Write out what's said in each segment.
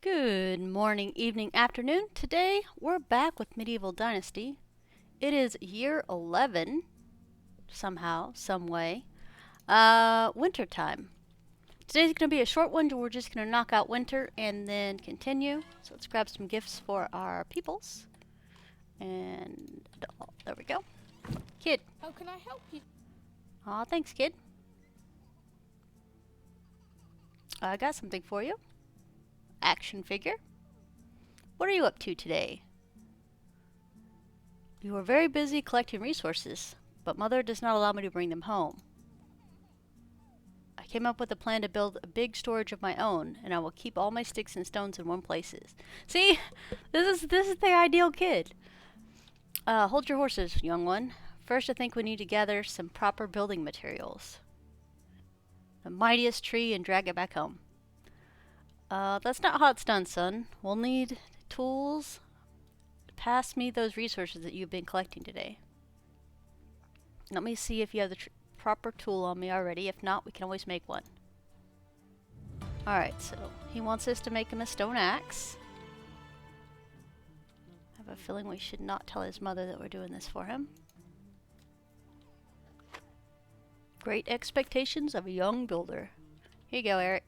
Good morning, evening, afternoon. Today we're back with Medieval Dynasty. It is year 11, somehow, some way. Winter time. Today's going to be a short one. We're just going to knock out winter and then continue. So let's grab some gifts for our peoples. And there we go. Kid. How can I help you? Aw, thanks, kid. I got something for you. Action figure. What are you up to today? You are very busy collecting resources, but Mother does not allow me to bring them home. I came up with a plan to build a big storage of my own, and I will keep all my sticks and stones in one place. See? This is the ideal kid. Hold your horses, young one. First, I think we need to gather some proper building materials. The mightiest tree and drag it back home. That's not how it's done, son. We'll need tools. Pass me those resources that you've been collecting today. Let me see if you have the proper tool on me already. If not, we can always make one. Alright, so he wants us to make him a stone axe. I have a feeling we should not tell his mother that we're doing this for him. Great expectations of a young builder. Here you go, Eric.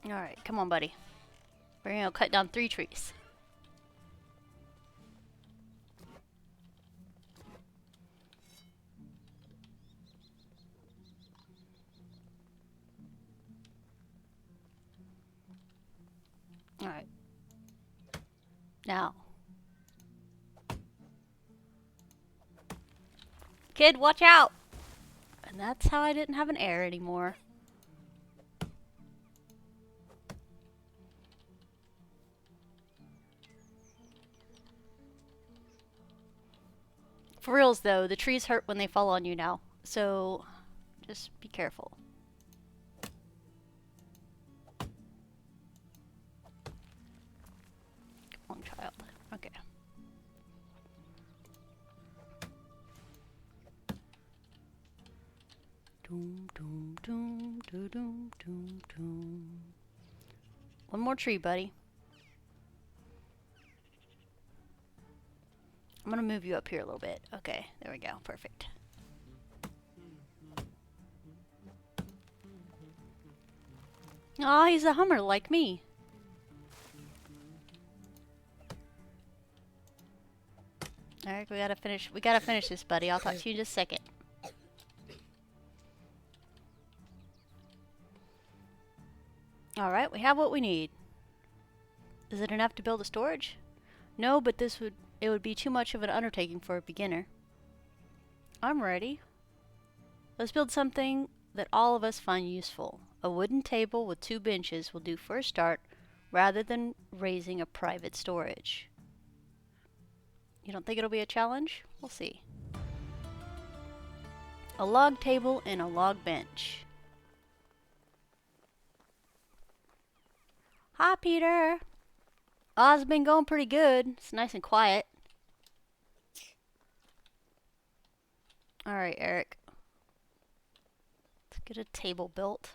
Alright, come on, buddy. We're gonna cut down 3 trees. Alright. Now. Kid, watch out! And that's how I didn't have an heir anymore. For reals though, the trees hurt when they fall on you now, so just be careful. Come on, child. Okay. Doom, doom, doom, doom, doom, doom, doom. One more tree, buddy. I'm gonna move you up here a little bit. Okay, there we go. Perfect. Aw, he's a Hummer like me. Alright, we gotta finish this, buddy. I'll talk to you in just a second. Alright, we have what we need. Is it enough to build a storage? No, but it would be too much of an undertaking for a beginner. I'm ready. Let's build something that all of us find useful. A wooden table with 2 benches will do for a start, rather than raising a private storage. You don't think it'll be a challenge? We'll see. A log table and a log bench. Hi, Peter. It's been going pretty good. It's nice and quiet. Alright, Eric. Let's get a table built.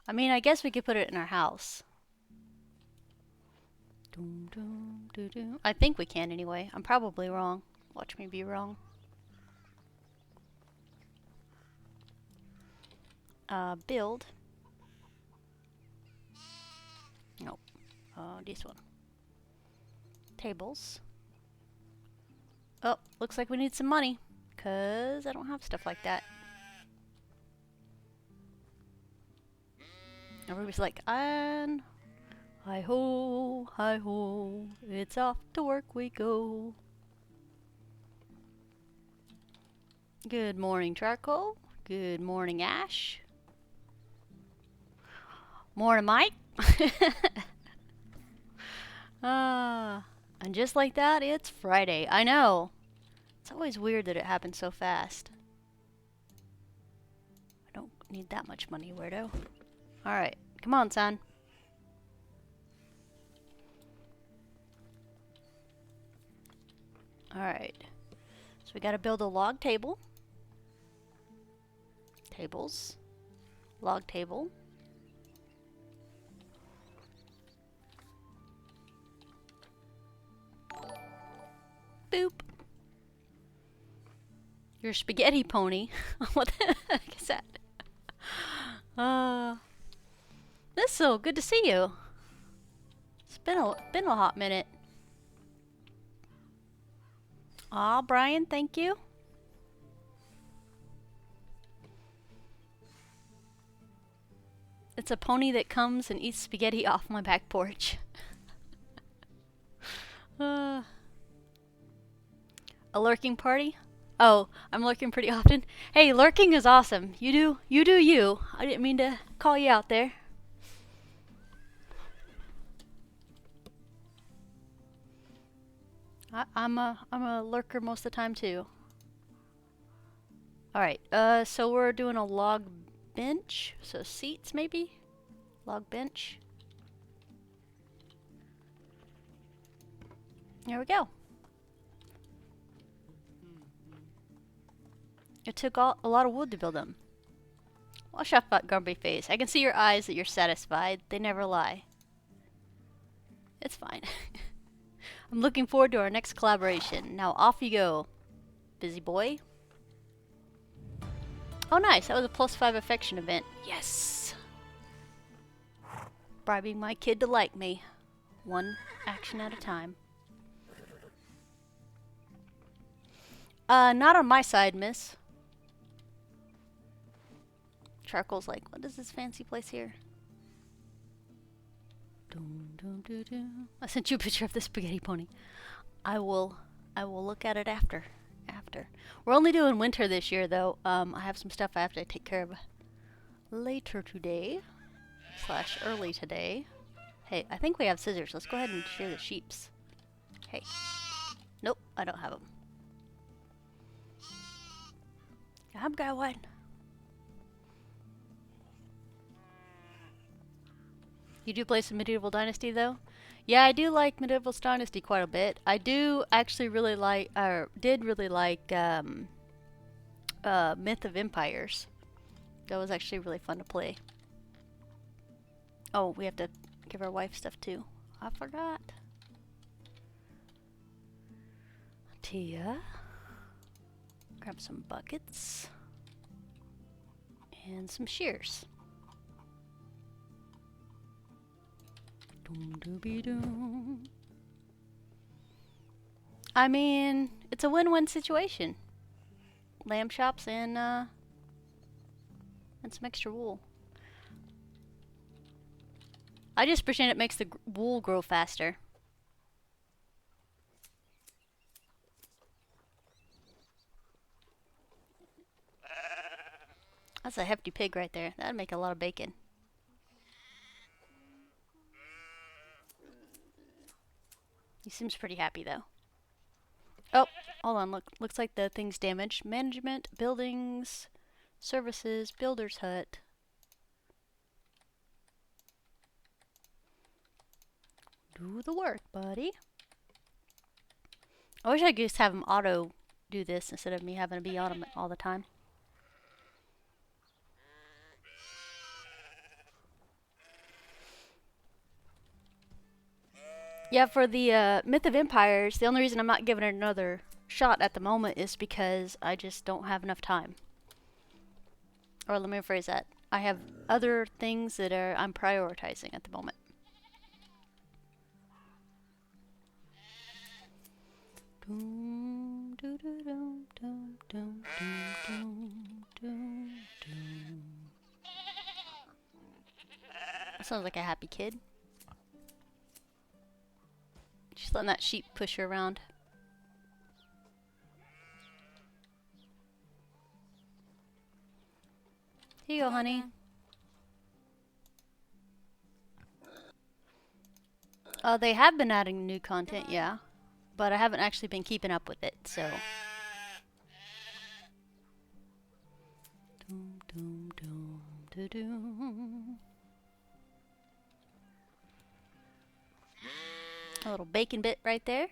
I mean, I guess we could put it in our house. Doom, doom, doo, doo. I think we can anyway. I'm probably wrong. Watch me be wrong. Build. Nope. This one. Tables. Oh, looks like we need some money. 'Cause I don't have stuff like that. Everybody's like, and hi ho, it's off to work we go. Good morning, Charcoal. Good morning, Ash. Morning, Mike. And just like that, it's Friday. I know. It's always weird that it happens so fast. I don't need that much money, weirdo. Alright, come on, son. Alright. So we gotta build a log table. Tables. Log table. Boop. Your spaghetti pony. What the heck is that? This is so good to see you. It's been a hot minute. Aw, Brian, thank you. It's a pony that comes and eats spaghetti off my back porch. A lurking party? Oh, I'm lurking pretty often. Hey, lurking is awesome. You do you. I didn't mean to call you out there. I'm a lurker most of the time too. Alright, so we're doing a log bench. So seats maybe? Log bench. There we go. It took a lot of wood to build them. Wash off that grumpy face. I can see your eyes that you're satisfied. They never lie. It's fine. I'm looking forward to our next collaboration. Now off you go, busy boy. Oh nice, that was a +5 affection event. Yes! Bribing my kid to like me. One action at a time. Not on my side, miss. Charcoal's like, what is this fancy place here? I sent you a picture of the spaghetti pony. I will look at it after. We're only doing winter this year though. I have some stuff I have to take care of later today. / early today. Hey, I think we have scissors. Let's go ahead and shear the sheeps. Hey. Nope, I don't have them. I've got one. You do play some Medieval Dynasty though? Yeah, I do like Medieval Dynasty quite a bit. I do actually really like, or did really like, Myth of Empires. That was actually really fun to play. Oh, we have to give our wife stuff too. I forgot. Tia. Grab some buckets. And some shears. I mean, it's a win-win situation. Lamb chops and some extra wool. I just pretend it makes the wool grow faster. That's a hefty pig right there. That'd make a lot of bacon. He seems pretty happy though. Oh, hold on, looks like the thing's damaged. Management, buildings, services, builder's hut. Do the work, buddy. I wish I could just have him auto do this instead of me having to be on him all the time. Yeah, for the Myth of Empires, the only reason I'm not giving it another shot at the moment is because I just don't have enough time. Or let me rephrase that. I have other things that I'm prioritizing at the moment. That sounds like a happy kid. She's letting that sheep push her around. Here you go, honey. They have been adding new content, yeah. But I haven't actually been keeping up with it, so. A little bacon bit right there.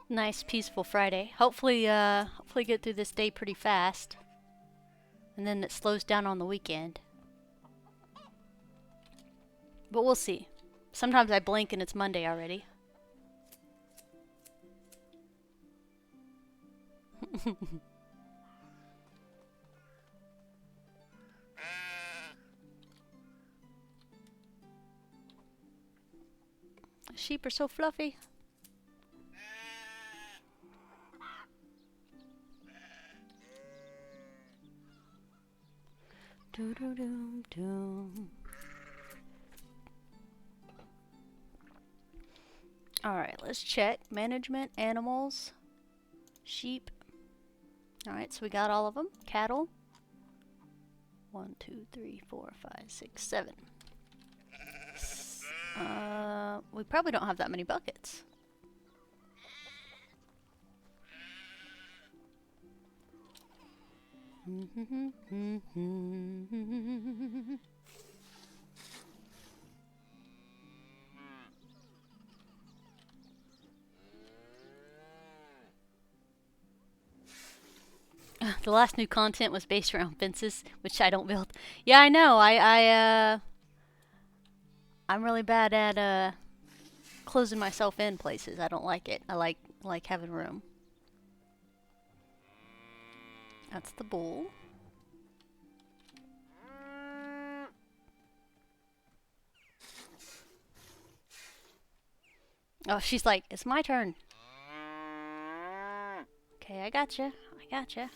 Nice peaceful Friday. Hopefully get through this day pretty fast. And then it slows down on the weekend. But we'll see. Sometimes I blink and it's Monday already. Sheep are so fluffy. Alright, let's check. Management, animals, sheep. Alright, so we got all of them. Cattle. 1, 2, 3, 4, 5, 6, 7. We probably don't have that many buckets. The last new content was based around fences, which I don't build. Yeah, I know. I'm really bad at closing myself in places. I don't like it. I like having room. That's the bull. Oh, she's like, it's my turn. Okay, I gotcha. I gotcha.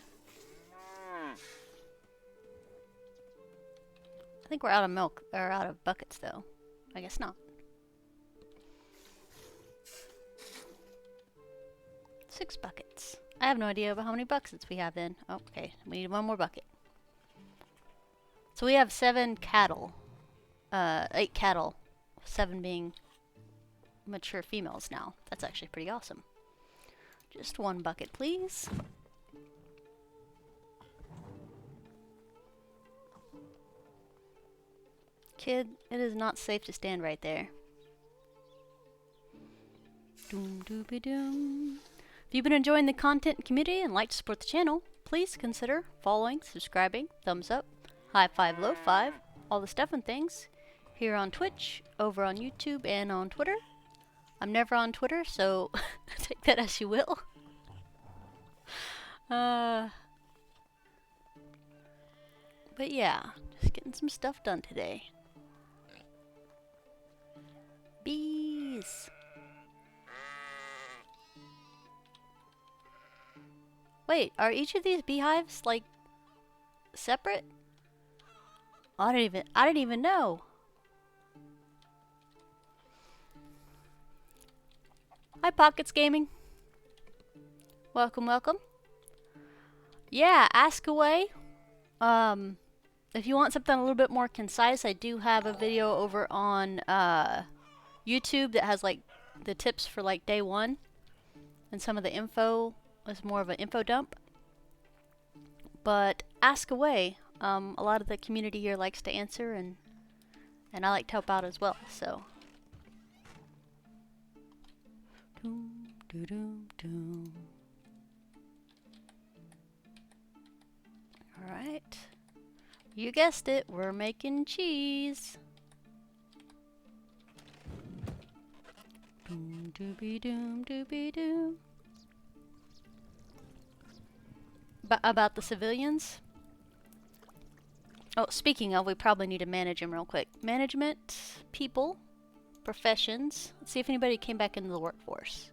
I think we're out of milk, or out of buckets, though. I guess not. 6 buckets. I have no idea about how many buckets we have then. Oh, okay, we need 1 more bucket. So we have 7 cattle. 8 cattle. 7 being mature females now. That's actually pretty awesome. Just 1 bucket, please. Kid, it is not safe to stand right there. Doom doobie doom. If you've been enjoying the content and community and like to support the channel, please consider following, subscribing, thumbs up, high five, low five, all the stuff and things here on Twitch, over on YouTube, and on Twitter. I'm never on Twitter, so take that as you will. But yeah, just getting some stuff done today. Bees. Wait, are each of these beehives like separate? I didn't even know. Hi, Pockets Gaming. Welcome, welcome. Yeah, ask away. If you want something a little bit more concise, I do have a video over on YouTube that has like the tips for like day 1, and some of the info is more of an info dump. But ask away. A lot of the community here likes to answer, and I like to help out as well. So. Doom, doo, doom, doom. All right. You guessed it. We're making cheese. Doom doobie doom doobie doom. About the civilians? Oh, speaking of, we probably need to manage them real quick. Management, people, professions. Let's see if anybody came back into the workforce.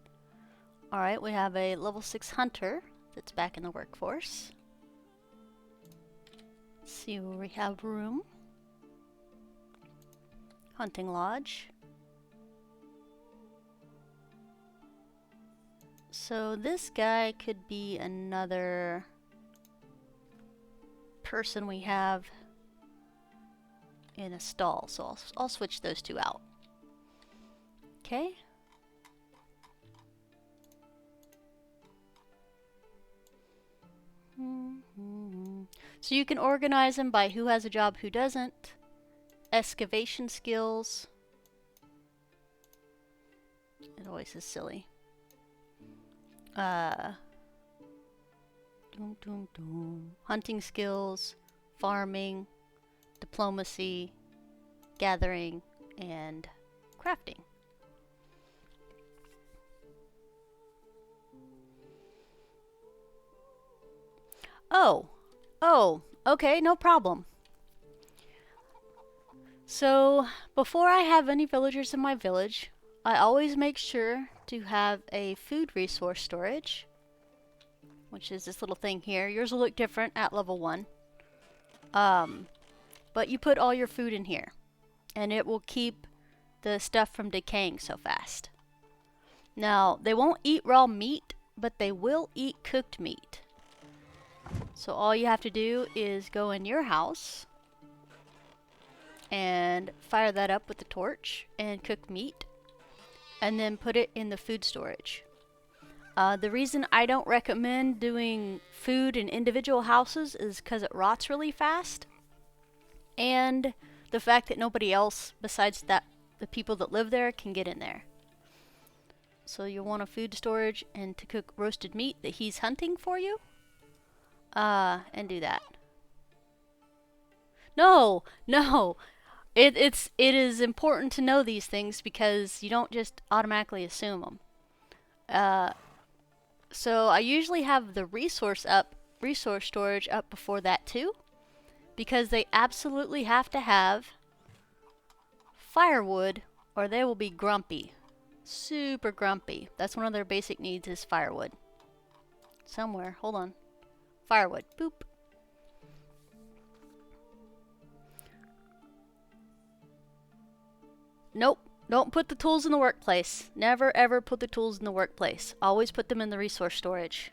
Alright, we have a level 6 hunter that's back in the workforce. Let's see where we have room. Hunting lodge. So this guy could be another person we have in a stall. So I'll switch those 2 out. Okay. So you can organize them by who has a job, who doesn't. Excavation skills. It always is silly. Hunting skills, farming, diplomacy, gathering, and crafting. Oh, okay, no problem. So, before I have any villagers in my village, I always make sure to have a food resource storage, which is this little thing here. Yours will look different at level 1. But you put all your food in here, and it will keep the stuff from decaying so fast. Now, they won't eat raw meat, but they will eat cooked meat. So all you have to do is go in your house and fire that up with the torch and cook meat, and then put it in the food storage. The reason I don't recommend doing food in individual houses is because it rots really fast, and the fact that nobody else besides the people that live there can get in there. So you'll want a food storage and to cook roasted meat that he's hunting for you. And do that. No! It is important to know these things because you don't just automatically assume them. So I usually have the resource storage up before that too, because they absolutely have to have firewood or they will be grumpy. Super grumpy. That's one of their basic needs is firewood. Somewhere, hold on. Firewood. Boop. Nope. Don't put the tools in the workplace. Never ever put the tools in the workplace. Always put them in the resource storage.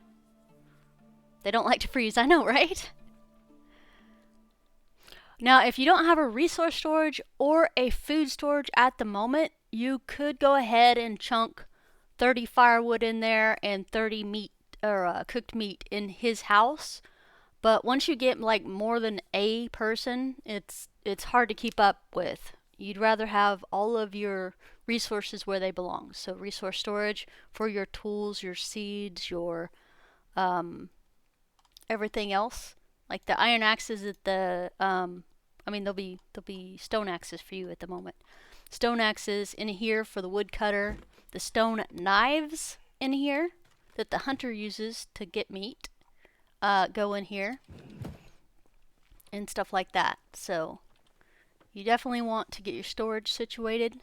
They don't like to freeze, I know, right? Now, if you don't have a resource storage or a food storage at the moment, you could go ahead and chunk 30 firewood in there and 30 meat or cooked meat in his house. But once you get like more than a person, it's hard to keep up with. You'd rather have all of your resources where they belong. So resource storage for your tools, your seeds, your everything else. Like the iron axes at the I mean there'll be stone axes for you at the moment. Stone axes in here for the woodcutter. The stone knives in here that the hunter uses to get meat go in here and stuff like that. So you definitely want to get your storage situated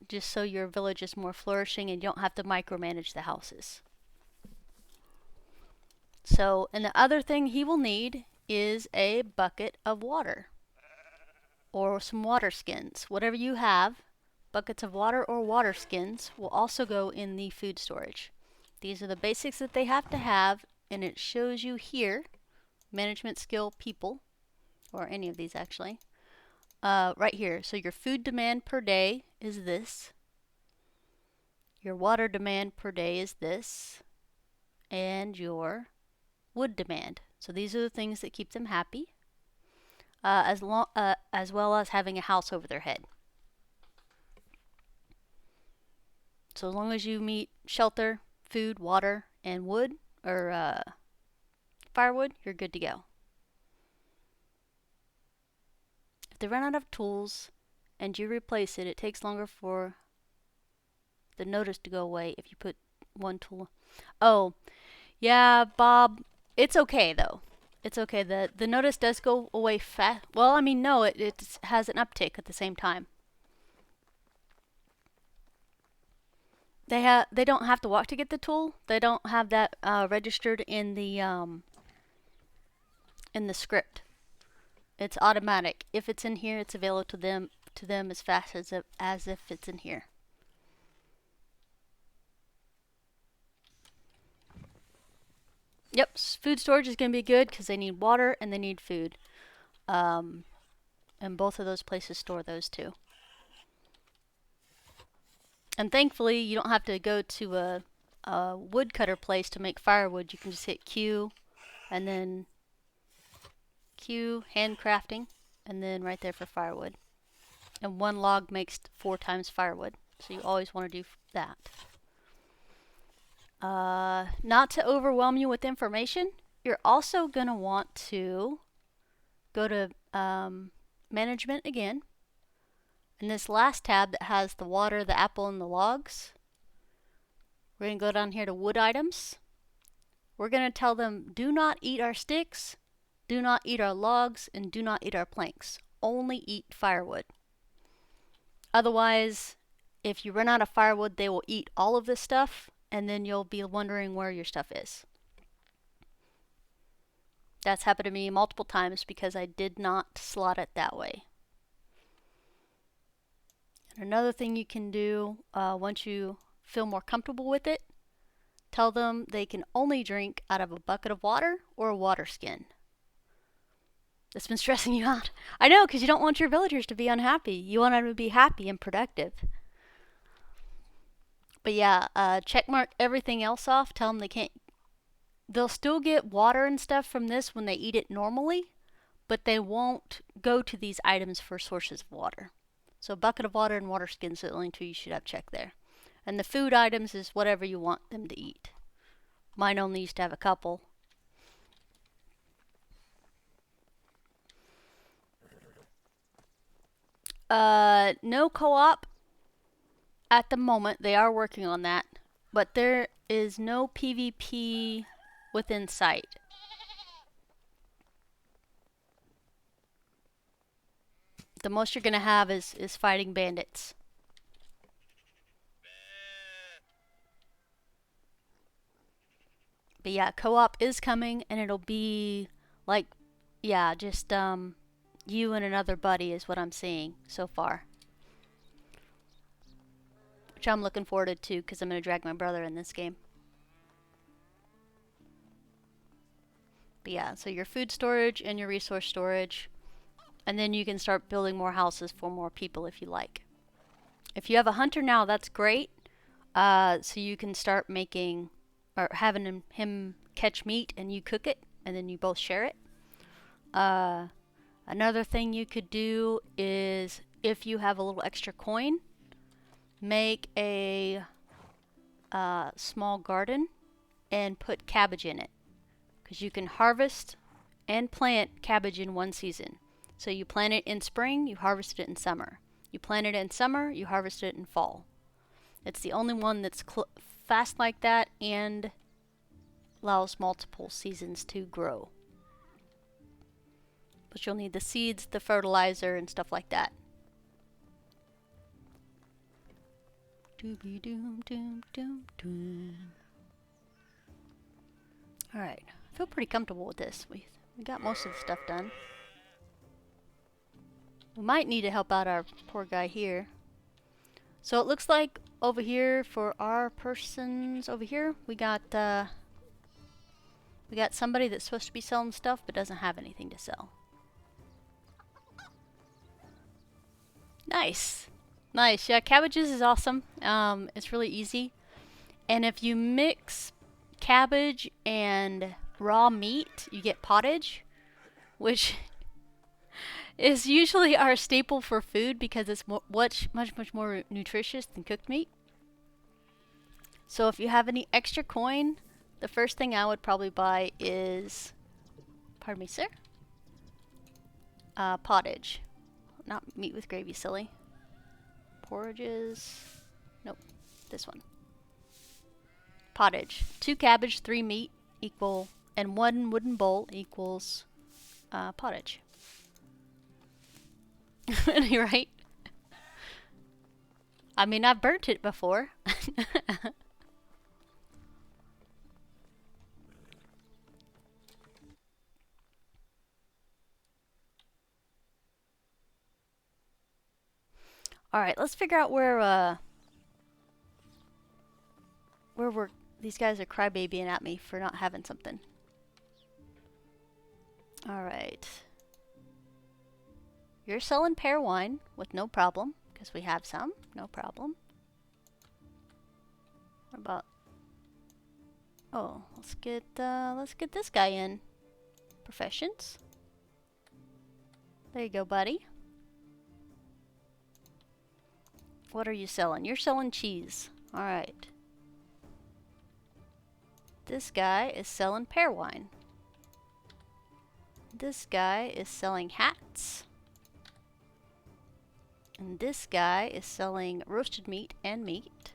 just so your village is more flourishing and you don't have to micromanage the houses. So, and the other thing he will need is a bucket of water or some water skins. Whatever you have, buckets of water or water skins will also go in the food storage. These are the basics that they have to have, and it shows you here, management skill people, or any of these actually, right here. So your food demand per day is this. Your water demand per day is this. And your wood demand. So these are the things that keep them happy, as well as having a house over their head. So as long as you meet shelter, food, water, and wood, or firewood, you're good to go. If they run out of tools and you replace it, it takes longer for the notice to go away if you put one tool. Oh, yeah, Bob, it's okay though. It's okay. The notice does go away fast. Well, I mean, no, it has an uptick at the same time. They don't have to walk to get the tool. They don't have that registered in the script. It's automatic. If it's in here, it's available to them as fast as if it's in here. Yep, food storage is going to be good because they need water and they need food. And both of those places store those too. And thankfully, you don't have to go to a woodcutter place to make firewood. You can just hit Q and then Q, handcrafting, and then right there for firewood. And 1 log makes 4 times firewood, so you always want to do that. Not to overwhelm you with information, you're also going to want to go to management again. In this last tab that has the water, the apple, and the logs, we're going to go down here to wood items. We're going to tell them, do not eat our sticks, do not eat our logs, and do not eat our planks. Only eat firewood. Otherwise, if you run out of firewood, they will eat all of this stuff, and then you'll be wondering where your stuff is. That's happened to me multiple times because I did not slot it that way. And another thing you can do once you feel more comfortable with it, tell them they can only drink out of a bucket of water or a water skin. That's been stressing you out. I know, because you don't want your villagers to be unhappy. You want them to be happy and productive. But yeah, check mark everything else off. Tell them they can't. They'll still get water and stuff from this when they eat it normally, but they won't go to these items for sources of water. So bucket of water and water skins are the only 2 you should have checked there. And the food items is whatever you want them to eat. Mine only used to have a couple. No co-op at the moment. They are working on that. But there is no PvP within sight. The most you're going to have is fighting bandits. But yeah, co-op is coming, and it'll be like, yeah, just you and another buddy is what I'm seeing so far. Which I'm looking forward to because I'm going to drag my brother in this game. But yeah, so your food storage and your resource storage. And then you can start building more houses for more people if you like. If you have a hunter now, that's great. So you can start making, or having him catch meat and you cook it, and then you both share it. Another thing you could do is, if you have a little extra coin, make a small garden and put cabbage in it. Because you can harvest and plant cabbage in 1 season. So you plant it in spring, you harvest it in summer. You plant it in summer, you harvest it in fall. It's the only one that's fast like that and allows multiple seasons to grow. But you'll need the seeds, the fertilizer, and stuff like that. Alright, I feel pretty comfortable with this. We got most of the stuff done. We might need to help out our poor guy here. So it looks like over here for our persons over here, we got somebody that's supposed to be selling stuff but doesn't have anything to sell. Nice. Nice. Yeah, cabbages is awesome. It's really easy. And if you mix cabbage and raw meat, you get pottage, which is usually our staple for food because it's much more nutritious than cooked meat. So if you have any extra coin, the first thing I would probably buy is, pardon me, sir, pottage. Not meat with gravy, silly. Porridges. Nope, this one. Pottage. 2 cabbage, 3 meat equal, and 1 wooden bowl equals pottage. You're right. I mean, I've burnt it before. Alright, let's figure out where these guys are crybabying at me for not having something. Alright. You're selling pear wine with no problem, because we have some, no problem. What about... Oh, let's get this guy in. Professions. There you go, buddy. What are you selling? You're selling cheese. Alright. This guy is selling pear wine. This guy is selling hats. And this guy is selling roasted meat and meat.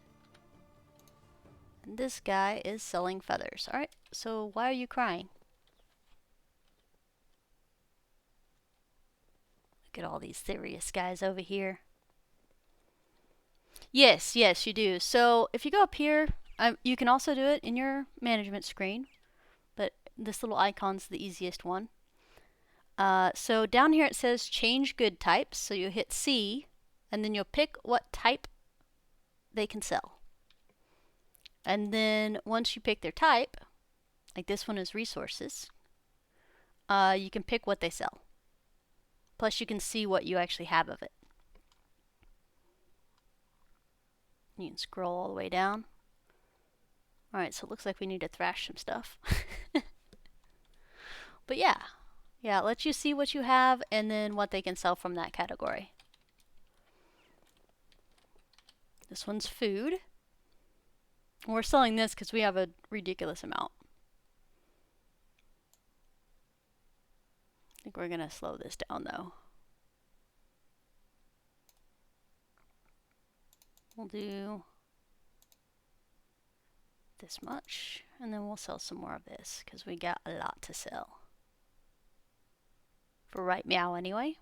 And this guy is selling feathers. Alright, so why are you crying? Look at all these serious guys over here. Yes, yes, you do. So if you go up here, you can also do it in your management screen, but this little icon's the easiest one. So down here it says change good types, so you hit C, and then you'll pick what type they can sell. And then once you pick their type, like this one is resources, you can pick what they sell. Plus you can see what you actually have of it. You can scroll all the way down. Alright, so it looks like we need to thrash some stuff. But yeah, it lets you see what you have and then what they can sell from that category. This one's food. We're selling this because we have a ridiculous amount. I think we're going to slow this down though. We'll do this much, and then we'll sell some more of this because we got a lot to sell. For right meow anyway.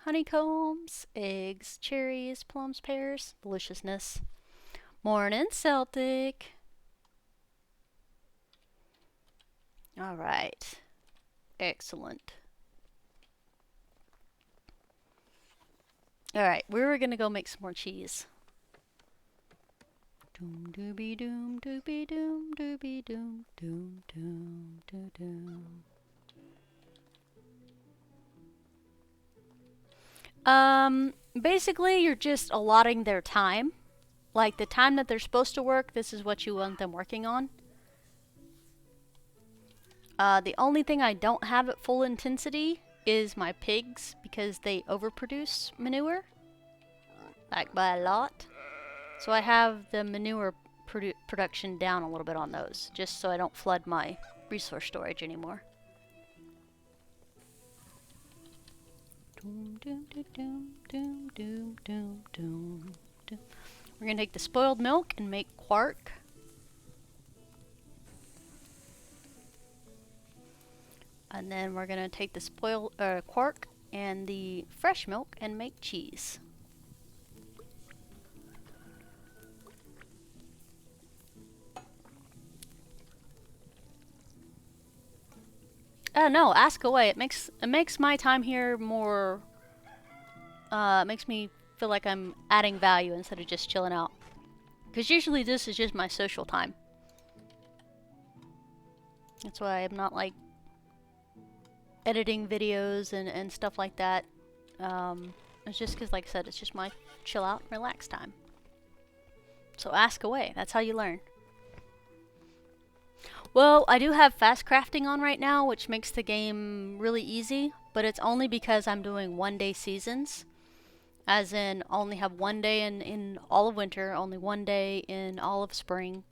Honeycombs, eggs, cherries, plums, pears, deliciousness. Morning, Celtic. Alright. Excellent. Alright, we're gonna go make some more cheese. Doom dooby doom dooby doom dooby doom doom doom doo doom. Basically you're just allotting their time. Like the time that they're supposed to work, this is what you want them working on. The only thing I don't have at full intensity is my pigs because they overproduce manure. Like by a lot. So I have the manure production down a little bit on those, just so I don't flood my resource storage anymore. We're going to take the spoiled milk and make quark. And then we're going to take the spoiled quark and the fresh milk and make cheese. No, ask away. It makes my time here more. It makes me feel like I'm adding value instead of just chilling out. Because usually this is just my social time. That's why I'm not like editing videos and stuff like that. It's just because, like I said, it's just my chill out, relax time. So ask away. That's how you learn. Well, I do have fast crafting on right now, which makes the game really easy, but it's only because I'm doing one-day seasons. As in, only have one day in all of winter, only one day in all of spring.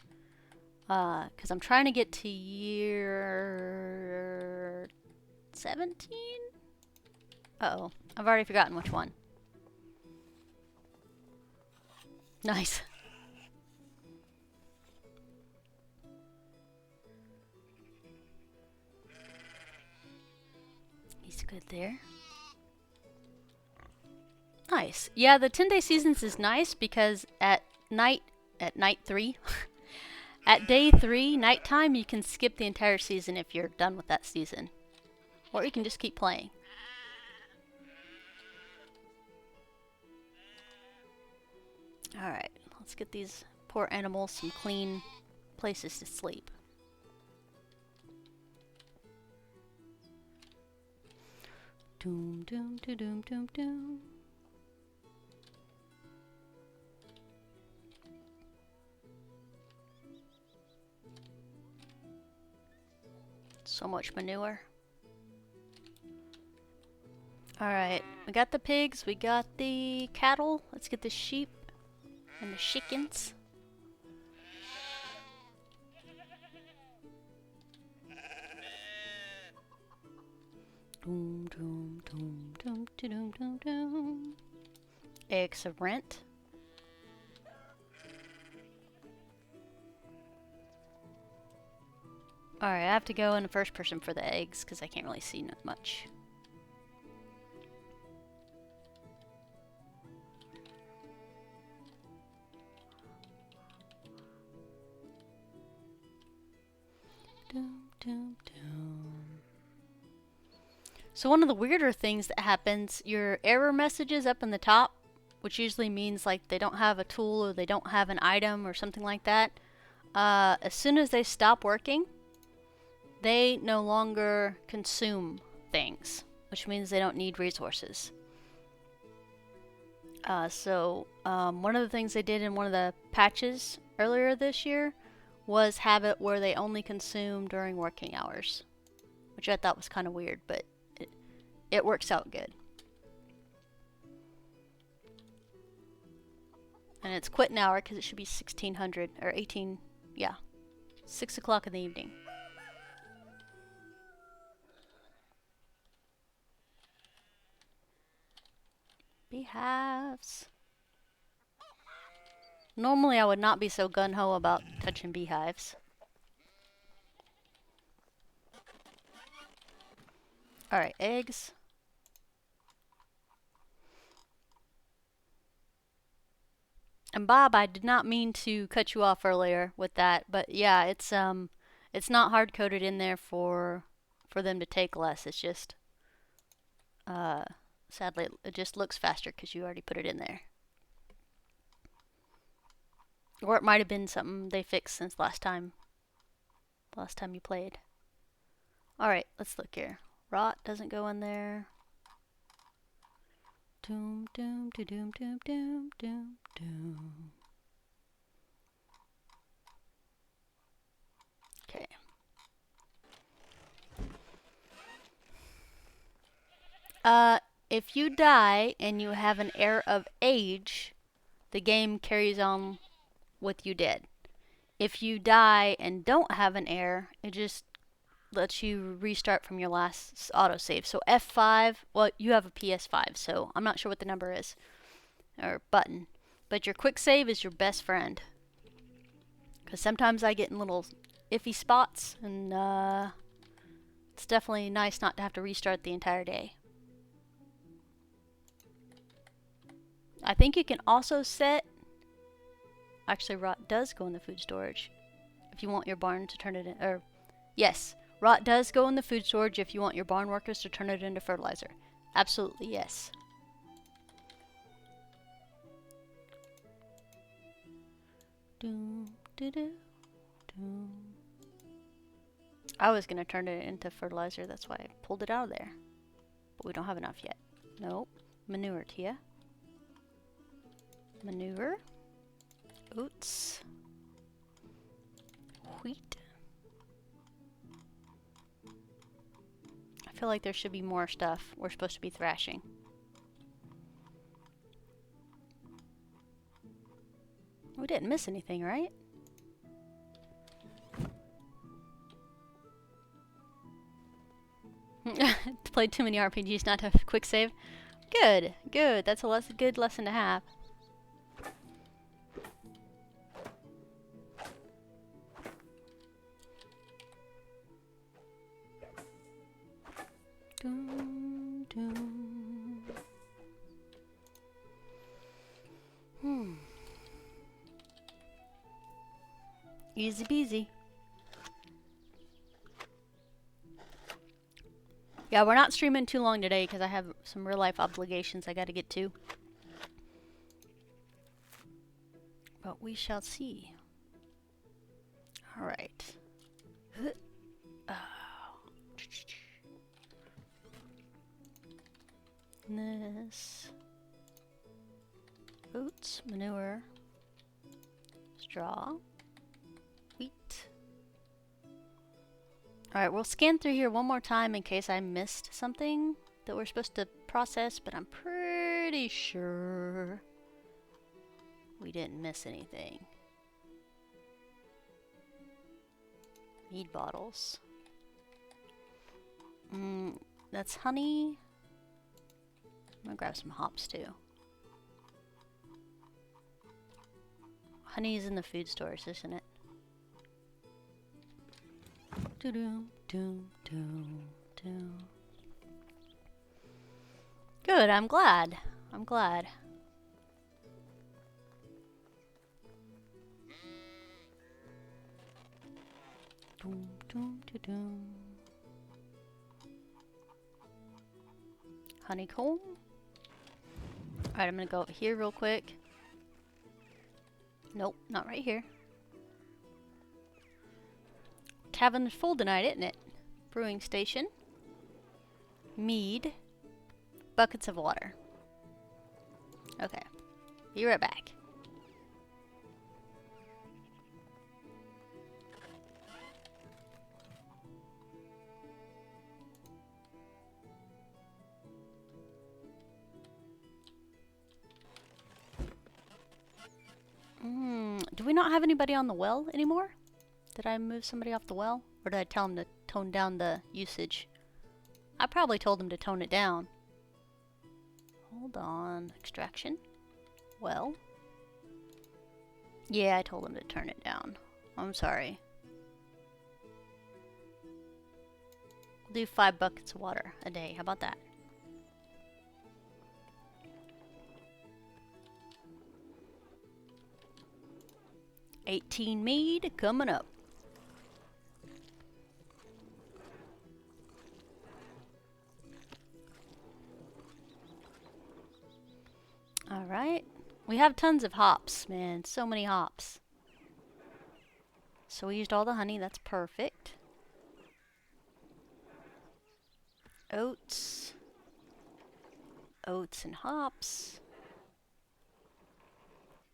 Because I'm trying to get to year 17? Uh-oh, I've already forgotten which one. Nice. He's good there. Nice. Yeah, the 10-day seasons is nice because at night 3, at day 3, nighttime, you can skip the entire season if you're done with that season. Or you can just keep playing. Alright, let's get these poor animals some clean places to sleep. Doom doom doom doom doom doom. So much manure. Alright, we got the pigs, we got the cattle. Let's get the sheep and the chickens. Doom, doom, doom, doom, doom, doom, doom. Eggs of rent. Alright, I have to go in the first person for the eggs because I can't really see much. Doom, doom, doom. So one of the weirder things that happens, your error messages up in the top, which usually means like they don't have a tool or they don't have an item or something like that, as soon as they stop working, they no longer consume things, which means they don't need resources. One of the things they did in one of the patches earlier this year was have it where they only consume during working hours, which I thought was kind of weird, but it works out good. And it's quitting hour because it should be 1600 or 18, yeah, 6 o'clock in the evening. Beehives. Normally I would not be so gung-ho about touching beehives. Alright, eggs. And Bob, I did not mean to cut you off earlier with that, but yeah, it's not hard coded in there for them to take less. It's just sadly it just looks faster because you already put it in there. Or it might have been something they fixed since last time you played. Alright, let's look here. Rot doesn't go in there. Doom, doom, doom, doom, doom, doom, doom, doom. Okay. If you die and you have an error of age, the game carries on with you dead. If you die and don't have an error, it just lets you restart from your last autosave. So F5, well, you have a PS5, so I'm not sure what the number is, or button. But your quick save is your best friend. Because sometimes I get in little iffy spots, and it's definitely nice not to have to restart the entire day. I think you can also set, actually rot does go in the food storage if you want your barn to turn it in, or yes, rot does go in the food storage if you want your barn workers to turn it into fertilizer. Absolutely, yes. Doom, doo, doo, doom. I was gonna turn it into fertilizer, that's why I pulled it out of there. But we don't have enough yet. Nope. Manure, Tia. Manure. Oats. Wheat. I feel like there should be more stuff. We're supposed to be thrashing. We didn't miss anything, right? Played too many RPGs not to have a quick save. Good, good. That's a good lesson to have. Doom, doom. Easy peasy. Yeah, we're not streaming too long today because I have some real life obligations I gotta get to. But we shall see. Alright. This. Oats, manure, straw, wheat. Alright, we'll scan through here one more time in case I missed something that we're supposed to process, but I'm pretty sure we didn't miss anything. Mead bottles. That's honey. I'm gonna grab some hops too. Honey is in the food stores, isn't it? Good, I'm glad. I'm glad. Honeycomb. Alright, I'm gonna go over here real quick. Nope, not right here. Tavern is full tonight, isn't it? Brewing station. Mead. Buckets of water. Okay. Be right back. Do we not have anybody on the well anymore? Did I move somebody off the well? Or did I tell him to tone down the usage? I probably told him to tone it down. Hold on. Extraction. Well. Yeah, I told him to turn it down. I'm sorry. We'll do 5 buckets of water a day. How about that? $18 mead coming up. Alright. We have tons of hops, man. So many hops. So we used all the honey. That's perfect. Oats. Oats and hops.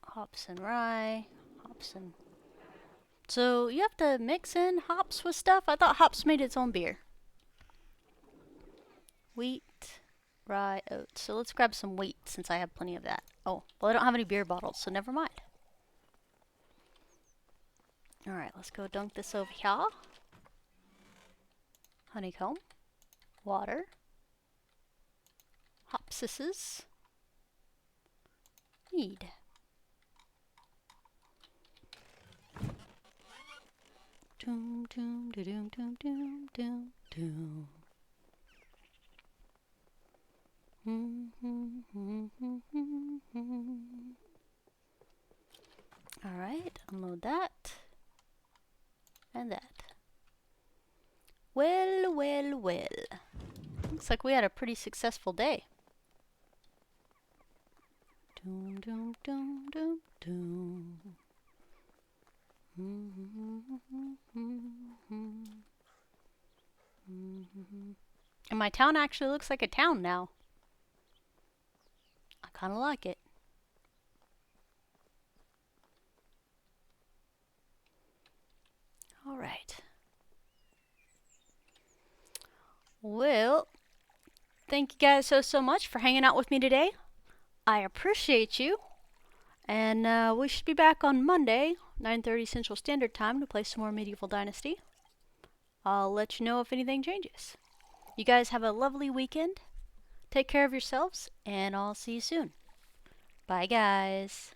Hops and rye. Hops and... So you have to mix in hops with stuff? I thought hops made its own beer. Wheat. Rye, oats. So let's grab some wheat since I have plenty of that. Oh, well I don't have any beer bottles, so never mind. Alright, let's go dunk this over here. Honeycomb. Water. Hopsises. Mead. Doom, doom, doom, doom, doom, doom, doom. Alright, unload that. And that. Well, well, well. Looks like we had a pretty successful day. Doom, doom, doom, doom, doom. And my town actually looks like a town now. I kind of like it. All right. Well, thank you guys so much for hanging out with me today. I appreciate you. And we should be back on Monday, 9:30 Central Standard Time, to play some more Medieval Dynasty. I'll let you know if anything changes. You guys have a lovely weekend. Take care of yourselves, and I'll see you soon. Bye, guys.